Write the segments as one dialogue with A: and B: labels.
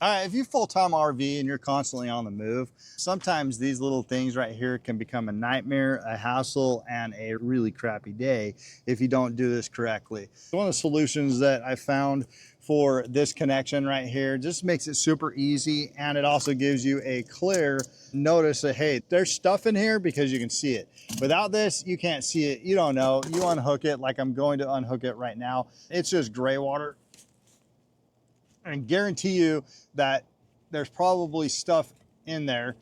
A: All right, if you full-time RV and you're constantly on the move, sometimes these little things right here can become a nightmare, a hassle, and a really crappy day if you don't do this correctly. One of the solutions that I found for this connection right here just makes it super easy, and it also gives you a clear notice that, hey, there's stuff in here because you can see it. Without this, you can't see it. You don't know. You unhook it like I'm going to unhook it right now. It's just gray water. And guarantee you that there's probably stuff in there.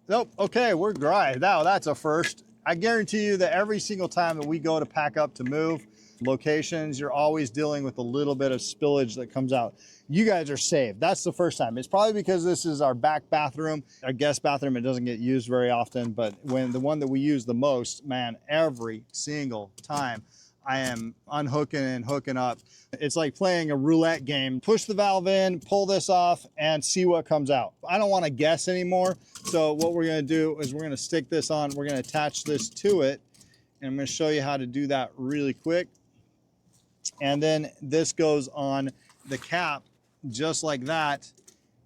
A: Nope, okay, we're dry. Now that's a first. I guarantee you that every single time that we go to pack up to move locations, you're always dealing with a little bit of spillage that comes out. You guys are saved. That's the first time. It's probably because this is our back bathroom, our guest bathroom. It doesn't get used very often, but when the one that we use the most, man, every single time I am unhooking and hooking up. It's like playing a roulette game. Push the valve in, pull this off, and see what comes out. I don't want to guess anymore. So what we're going to do is we're going to stick this on. We're going to attach this to it. And I'm going to show you how to do that really quick. And then this goes on the cap just like that,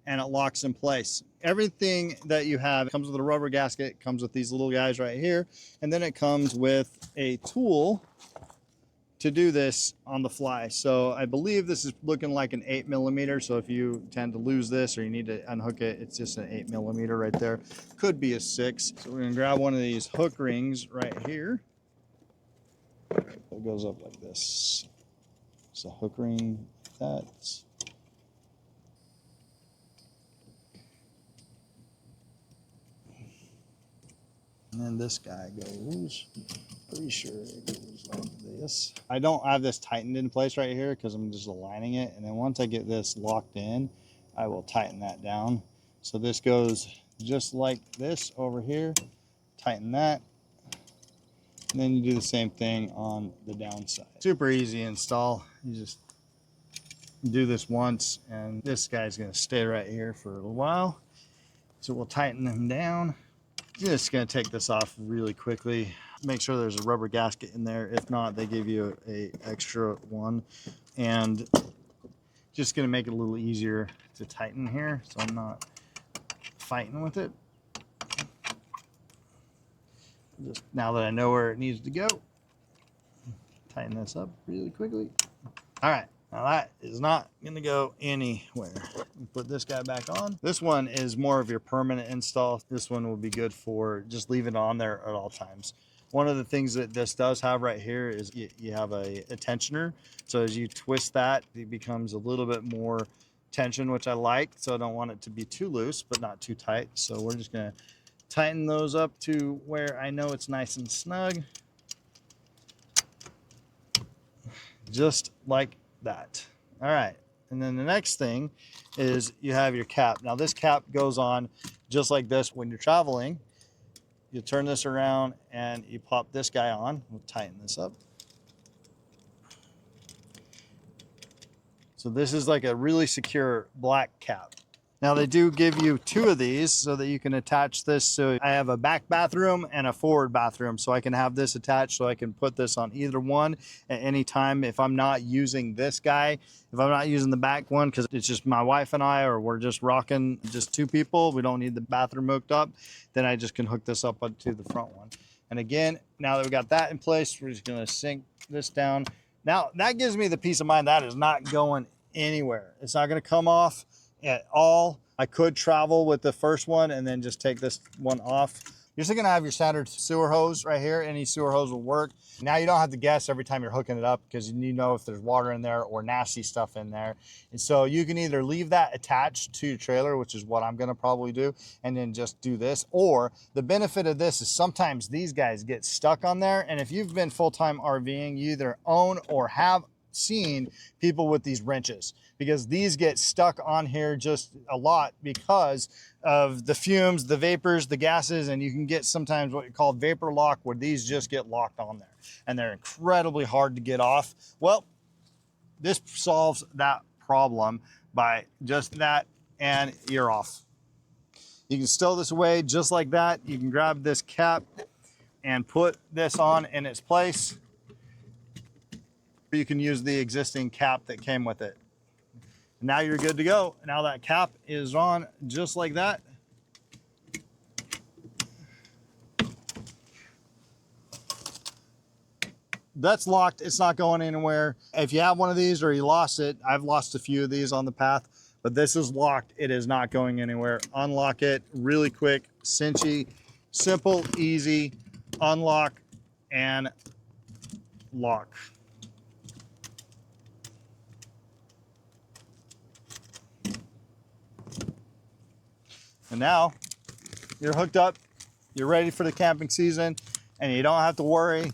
A: and it locks in place. Everything that you have comes with a rubber gasket, comes with these little guys right here. And then it comes with a tool to do this on the fly. So I believe this is looking like an 8mm. So if you tend to lose this or you need to unhook it, it's just an 8mm right there. Could be a 6. So we're gonna grab one of these hook rings right here. It goes up like this. It's a hook ring like that. And then this guy goes, pretty sure it goes like this. I don't have this tightened in place right here because I'm just aligning it. And then once I get this locked in, I will tighten that down. So this goes just like this over here, tighten that. And then you do the same thing on the downside. Super easy install. You just do this once, and this guy's gonna stay right here for a little while. So we'll tighten them down. Just gonna take this off really quickly. Make sure there's a rubber gasket in there. If not, they give you a extra one. And just gonna make it a little easier to tighten here so I'm not fighting with it. Just now that I know where it needs to go, tighten this up really quickly. All right, now that is not gonna go anywhere. Put this guy back on. This one is more of your permanent install. This one will be good for just leaving it on there at all times. One of the things that this does have right here is you have a tensioner. So as you twist that, it becomes a little bit more tension, which I like. So I don't want it to be too loose, but not too tight. So we're just gonna tighten those up to where I know it's nice and snug. Just like that. All right. And then the next thing is you have your cap. Now this cap goes on just like this when you're traveling. You turn this around and you pop this guy on. We'll tighten this up. So this is like a really secure black cap. Now they do give you 2 of these so that you can attach this. So I have a back bathroom and a forward bathroom. So I can have this attached so I can put this on either one at any time. If I'm not using this guy, if I'm not using the back one, because it's just my wife and I, or we're just rocking just 2 people, we don't need the bathroom hooked up, then I just can hook this up to the front one. And again, now that we got that in place, we're just gonna sink this down. Now that gives me the peace of mind that is not going anywhere. It's not gonna come off at all. I could travel with the first one and then just take this one off. You're still gonna have your standard sewer hose right here. Any sewer hose will work. Now you don't have to guess every time you're hooking it up because you know if there's water in there or nasty stuff in there. And so you can either leave that attached to your trailer, which is what I'm gonna probably do, and then just do this. Or the benefit of this is sometimes these guys get stuck on there. And if you've been full-time RVing, you either own or have seen people with these wrenches, because these get stuck on here just a lot because of the fumes, the vapors, the gases, and you can get sometimes what you call vapor lock, where these just get locked on there and they're incredibly hard to get off. Well, this solves that problem by just that, and you're off. You can stow this away just like that. You can grab this cap and put this on in its place. You can use the existing cap that came with it. Now you're good to go. Now that cap is on just like that. That's locked. It's not going anywhere. If you have one of these or you lost it, I've lost a few of these on the path, but this is locked. It is not going anywhere. Unlock it really quick, cinchy, simple, easy, unlock and lock. And now you're hooked up, you're ready for the camping season, and you don't have to worry.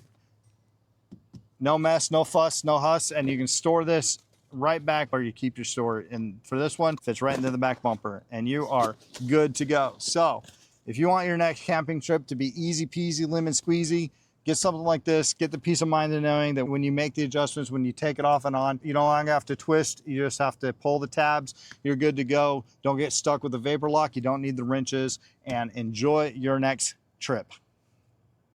A: No mess, no fuss, no huss, and you can store this right back where you keep your store. And for this one, fits right into the back bumper, and you are good to go. So if you want your next camping trip to be easy peasy, lemon squeezy, get something like this. Get the peace of mind of knowing that when you make the adjustments, when you take it off and on, you no longer have to twist. You just have to pull the tabs. You're good to go. Don't get stuck with the vapor lock. You don't need the wrenches, and enjoy your next trip.